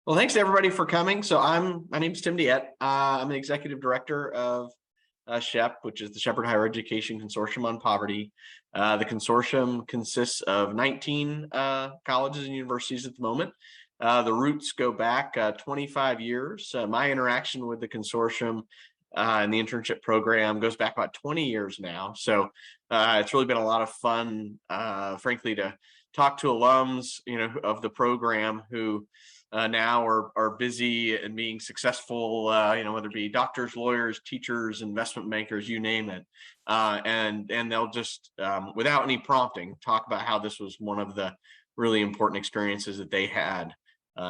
Well, thanks to everybody for coming. So my name's Tim Diette. I'm the executive director of SHEP, which is the Shepherd Higher Education Consortium on Poverty. The consortium consists of 19 colleges and universities at the moment. The roots go back 25 years. My interaction with the consortium and the internship program goes back about 20 years now. So it's really been a lot of fun, frankly, to talk to alums, of the program who now are busy and being successful, whether it be doctors, lawyers, teachers, investment bankers, you name it. And they'll just, without any prompting, talk about how this was one of the really important experiences that they had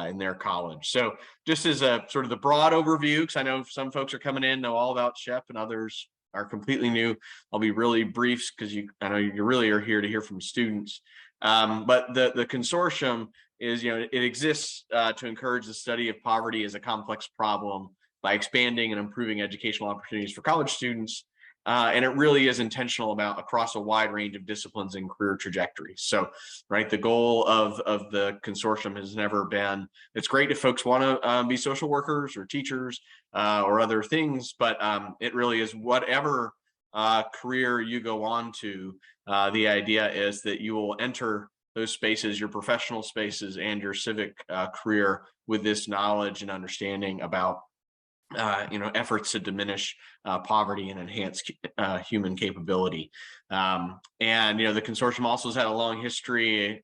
in their college. So just as a sort of the broad overview, because I know some folks are coming in, know all about SHEP, and others are completely new. I'll be really brief because I know you really are here to hear from students. But the consortium is, it exists to encourage the study of poverty as a complex problem by expanding and improving educational opportunities for college students. And it really is intentional about across a wide range of disciplines and career trajectories. So, right, the goal of the consortium has never been, it's great if folks want to be social workers or teachers or other things, but it really is whatever career you go on to, the idea is that you will enter those spaces, your professional spaces and your civic career with this knowledge and understanding about efforts to diminish poverty and enhance human capability. And the consortium also has had a long history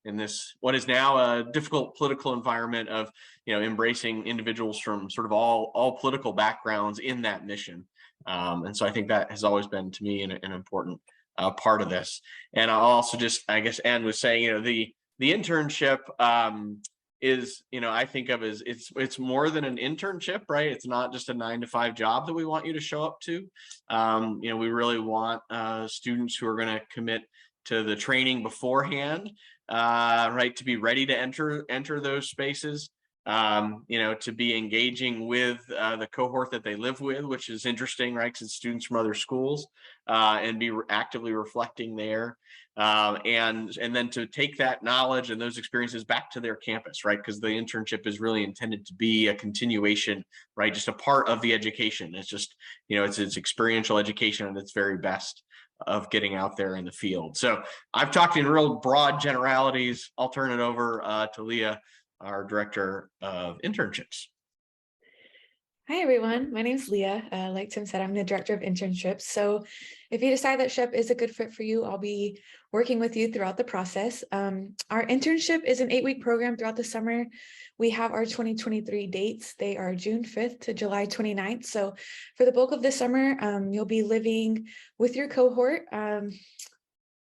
in this, what is now a difficult political environment of, embracing individuals from sort of all political backgrounds in that mission. And so I think that has always been, to me, an important part of this. And I'll also just, I guess, end with saying, the internship is, I think of as it's more than an internship, right? It's not just a 9-to-5 job that we want you to show up to. We really want students who are going to commit to the training beforehand, right, to be ready to enter those spaces. To be engaging with the cohort that they live with, which is interesting, right? Because it's students from other schools, and be actively reflecting there, and then to take that knowledge and those experiences back to their campus, right? Because the internship is really intended to be a continuation, right? Just a part of the education. It's just, it's experiential education at its very best of getting out there in the field. So I've talked in real broad generalities. I'll turn it over to Lia, our director of internships. Hi, everyone. My name is Lia. Like Tim said, I'm the director of internships. So if you decide that SHEP is a good fit for you, I'll be working with you throughout the process. Our internship is an 8-week program throughout the summer. We have our 2023 dates. They are June 5th to July 29th. So for the bulk of the summer, you'll be living with your cohort,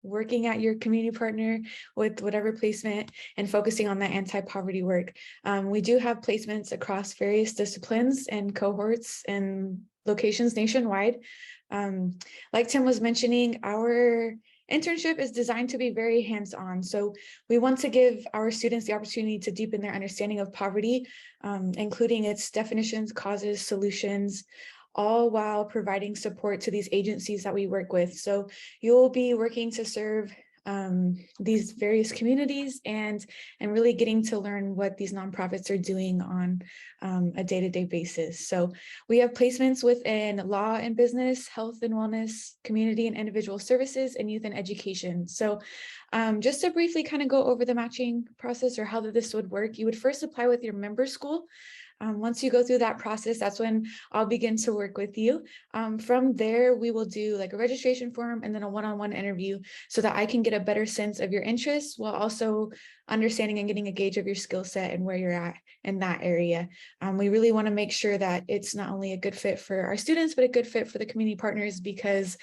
working at your community partner with whatever placement and focusing on that anti-poverty work. We do have placements across various disciplines and cohorts and locations nationwide. Like Tim was mentioning, our internship is designed to be very hands-on. So we want to give our students the opportunity to deepen their understanding of poverty, including its definitions, causes, solutions, all while providing support to these agencies that we work with. So you'll be working to serve these various communities and really getting to learn what these nonprofits are doing on a day-to-day basis. So we have placements within law and business, health and wellness, community and individual services, and youth and education. So just to briefly kind of go over the matching process or how this would work, you would first apply with your member school. Once you go through that process, that's when I'll begin to work with you. From there, we will do like a registration form and then a one-on-one interview so that I can get a better sense of your interests while also understanding and getting a gauge of your skill set and where you're at in that area. We really want to make sure that it's not only a good fit for our students, but a good fit for the community partners because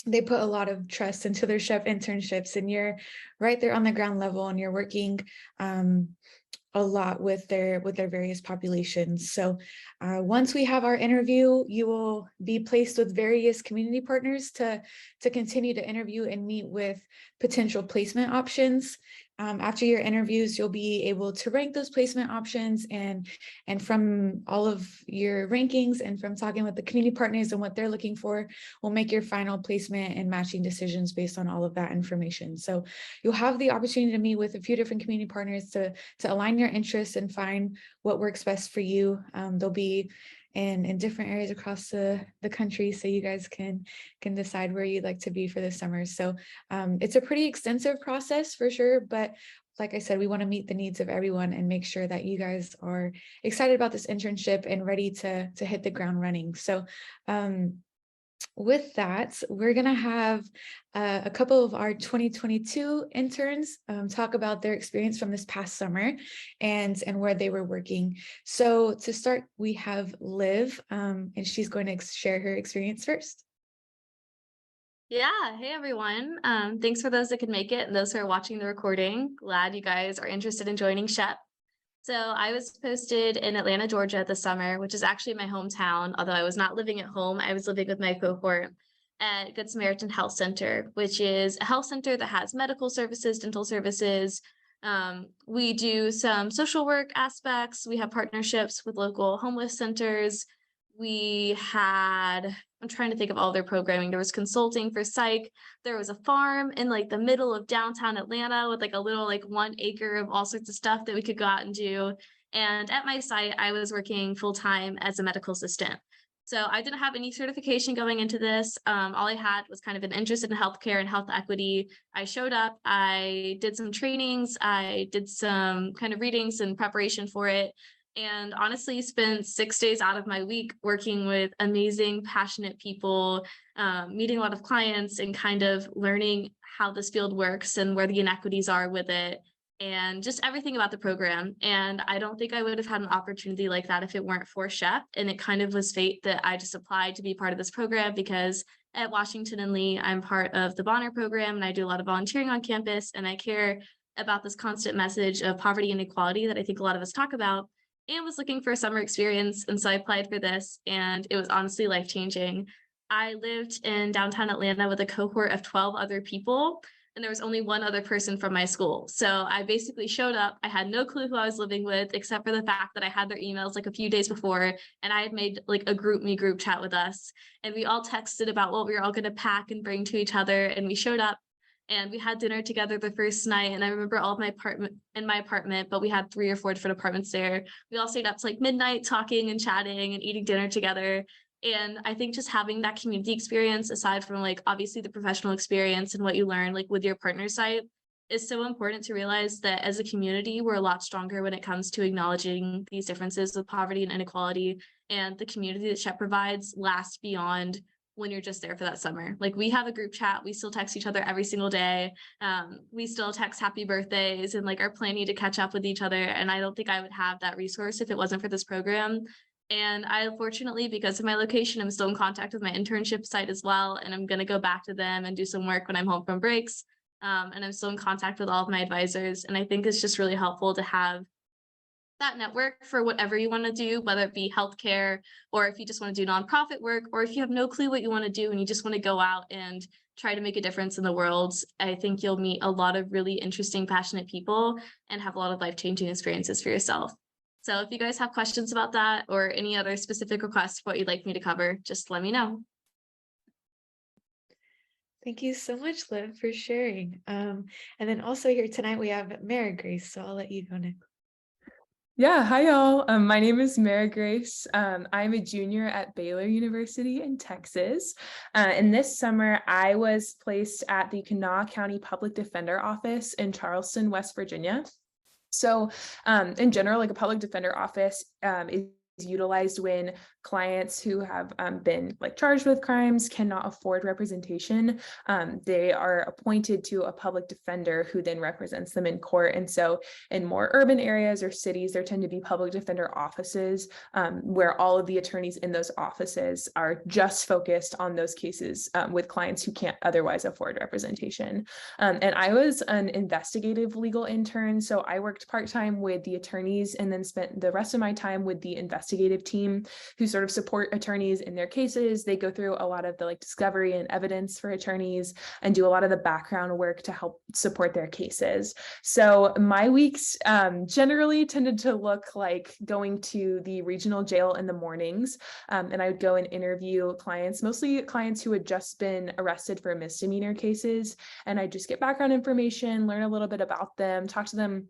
they put a lot of trust into their SHEP internships and you're right there on the ground level and you're working a lot with their various populations. So once we have our interview, you will be placed with various community partners to continue to interview and meet with potential placement options. After your interviews, you'll be able to rank those placement options, and from all of your rankings and from talking with the community partners and what they're looking for, we'll make your final placement and matching decisions based on all of that information. So you'll have the opportunity to meet with a few different community partners to align your interests and find what works best for you. They'll be in different areas across the country, so you guys can decide where you'd like to be for the summer. So it's a pretty extensive process for sure, but like I said, we want to meet the needs of everyone and make sure that you guys are excited about this internship and ready to hit the ground running. So with that, we're going to have a couple of our 2022 interns talk about their experience from this past summer and where they were working. So to start, we have Liv, and she's going to share her experience first. Yeah, hey everyone. Thanks for those that could make it and those who are watching the recording. Glad you guys are interested in joining SHEP. So I was posted in Atlanta, Georgia this summer, which is actually my hometown. Although I was not living at home, I was living with my cohort at Good Samaritan Health Center, which is a health center that has medical services, dental services. We do some social work aspects. We have partnerships with local homeless centers. We had, I'm trying to think of all their programming. There was consulting for psych. There was a farm in like the middle of downtown Atlanta with like a little like 1 acre of all sorts of stuff that we could go out and do. And at my site, I was working full-time as a medical assistant. So I didn't have any certification going into this. All I had was kind of an interest in healthcare and health equity. I showed up, I did some trainings, I did some kind of readings in preparation for it, and honestly spent 6 days out of my week working with amazing, passionate people, meeting a lot of clients and kind of learning how this field works and where the inequities are with it, and just everything about the program. And I don't think I would have had an opportunity like that if it weren't for SHEP. And it kind of was fate that I just applied to be part of this program, because at Washington and Lee, I'm part of the Bonner program and I do a lot of volunteering on campus, and I care about this constant message of poverty and inequality that I think a lot of us talk about, and was looking for a summer experience. And so I applied for this, and it was honestly life-changing. I lived in downtown Atlanta with a cohort of 12 other people, and there was only one other person from my school. So I basically showed up. I had no clue who I was living with, except for the fact that I had their emails like a few days before, and I had made like a group chat with us. And we all texted about what we were all going to pack and bring to each other. And we showed up and we had dinner together the first night. And I remember all of my apartment, but we had 3 or 4 different apartments there. We all stayed up to like midnight talking and chatting and eating dinner together. And I think just having that community experience, aside from like obviously the professional experience and what you learn like with your partner site, is so important to realize that as a community, we're a lot stronger when it comes to acknowledging these differences with poverty and inequality. And the community that SHEP provides lasts beyond when you're just there for that summer. Like, we have a group chat, we still text each other every single day. We still text happy birthdays and like are planning to catch up with each other. And I don't think I would have that resource if it wasn't for this program. And I, fortunately, because of my location, I'm still in contact with my internship site as well. And I'm going to go back to them and do some work when I'm home from breaks. And I'm still in contact with all of my advisors. And I think it's just really helpful to have that network for whatever you want to do, whether it be healthcare, or if you just want to do nonprofit work, or if you have no clue what you want to do and you just want to go out and try to make a difference in the world. I think you'll meet a lot of really interesting, passionate people and have a lot of life-changing experiences for yourself. So if you guys have questions about that or any other specific requests for what you'd like me to cover, just let me know. Thank you so much, Liv, for sharing. And then also here tonight we have Marigrace, so I'll let you go next. Yeah, hi y'all. My name is Marigrace. I'm a junior at Baylor University in Texas. And this summer I was placed at the Kanawha County Public Defender Office in Charleston, West Virginia. So in general, like a public defender office is utilized when clients who have been like charged with crimes cannot afford representation. They are appointed to a public defender who then represents them in court. And so in more urban areas or cities, there tend to be public defender offices where all of the attorneys in those offices are just focused on those cases with clients who can't otherwise afford representation. And I was an investigative legal intern. So I worked part-time with the attorneys and then spent the rest of my time with the investigators investigative team who sort of support attorneys in their cases. They go through a lot of the like discovery and evidence for attorneys and do a lot of the background work to help support their cases. So my weeks generally tended to look like going to the regional jail in the mornings, and I would go and interview clients, mostly clients who had just been arrested for misdemeanor cases. And I'd just get background information, learn a little bit about them, talk to them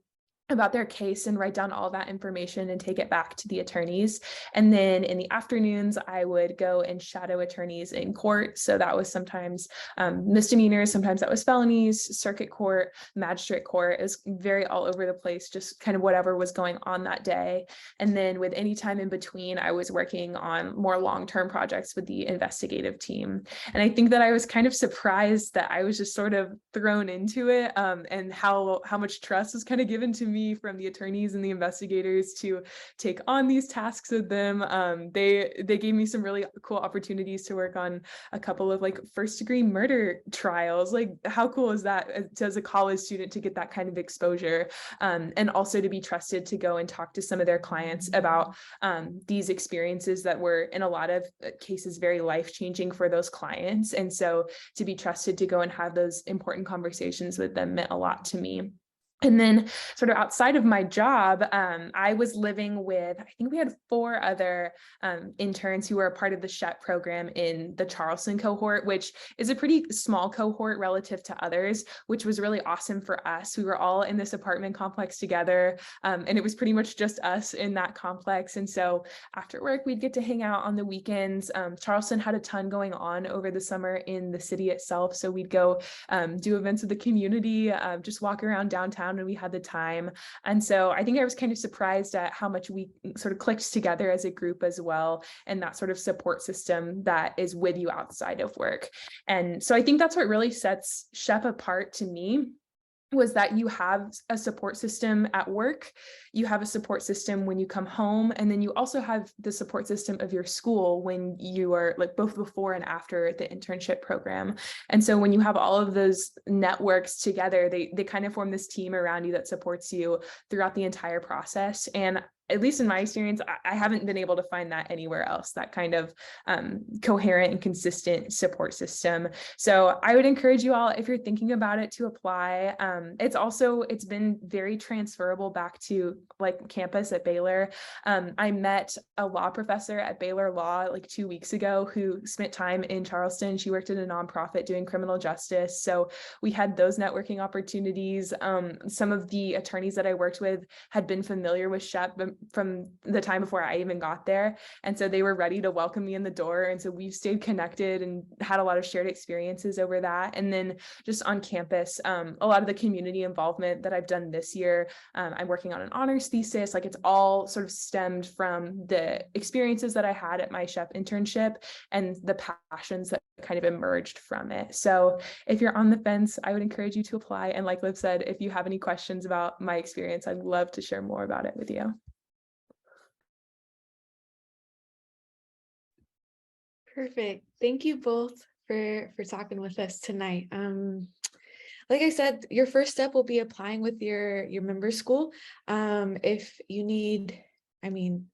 about their case and write down all that information and take it back to the attorneys. And then in the afternoons, I would go and shadow attorneys in court. So that was sometimes misdemeanors, sometimes that was felonies, circuit court, magistrate court. It was very all over the place, just kind of whatever was going on that day. And then with any time in between, I was working on more long-term projects with the investigative team. And I think that I was kind of surprised that I was just sort of thrown into it, and how much trust was kind of given to me from the attorneys and the investigators to take on these tasks with them. They gave me some really cool opportunities to work on a couple of like first-degree murder trials. Like, how cool is that as a college student to get that kind of exposure, and also to be trusted to go and talk to some of their clients about these experiences that were in a lot of cases very life-changing for those clients. And so to be trusted to go and have those important conversations with them meant a lot to me. And then sort of outside of my job, I was living with, I think we had 4 other interns who were a part of the SHECP program in the Charleston cohort, which is a pretty small cohort relative to others, which was really awesome for us. We were all in this apartment complex together, and it was pretty much just us in that complex. And so after work, we'd get to hang out on the weekends. Charleston had a ton going on over the summer in the city itself. So we'd go do events with the community, just walk around downtown when we had the time. And so I think I was kind of surprised at how much we sort of clicked together as a group as well, and that sort of support system that is with you outside of work. And so I think that's what really sets SHEP apart to me, was that you have a support system at work, you have a support system when you come home, and then you also have the support system of your school when you are like both before and after the internship program. And so when you have all of those networks together, they kind of form this team around you that supports you throughout the entire process. And at least in my experience, I haven't been able to find that anywhere else, that kind of coherent and consistent support system. So I would encourage you all, if you're thinking about it, to apply. It's been very transferable back to like campus at Baylor. I met a law professor at Baylor Law like 2 weeks ago who spent time in Charleston. She worked at a nonprofit doing criminal justice. So we had those networking opportunities. Some of the attorneys that I worked with had been familiar with SHEP from the time before I even got there. And so they were ready to welcome me in the door. And so we've stayed connected and had a lot of shared experiences over that. And then just on campus, a lot of the community involvement that I've done this year, I'm working on an honors thesis. Like, it's all sort of stemmed from the experiences that I had at my SHEP internship and the passions that kind of emerged from it. So if you're on the fence, I would encourage you to apply. And like Liv said, if you have any questions about my experience, I'd love to share more about it with you. Perfect. Thank you both for talking with us tonight. Like I said, your first step will be applying with your member school. If you need, I'm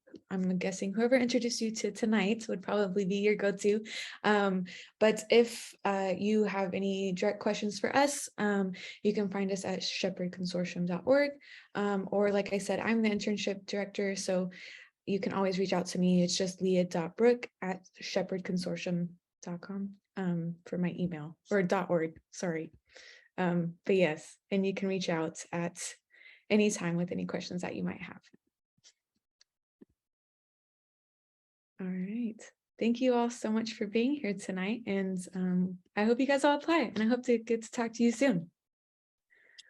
guessing whoever introduced you to tonight would probably be your go-to. But if you have any direct questions for us, you can find us at shepherdconsortium.org. Or like I said, I'm the internship director, so you can always reach out to me. It's just lia.brooke@shepherdconsortium.com for my email, or .org, sorry. But yes, and you can reach out at any time with any questions that you might have. All right. Thank you all so much for being here tonight. And I hope you guys all apply, and I hope to get to talk to you soon.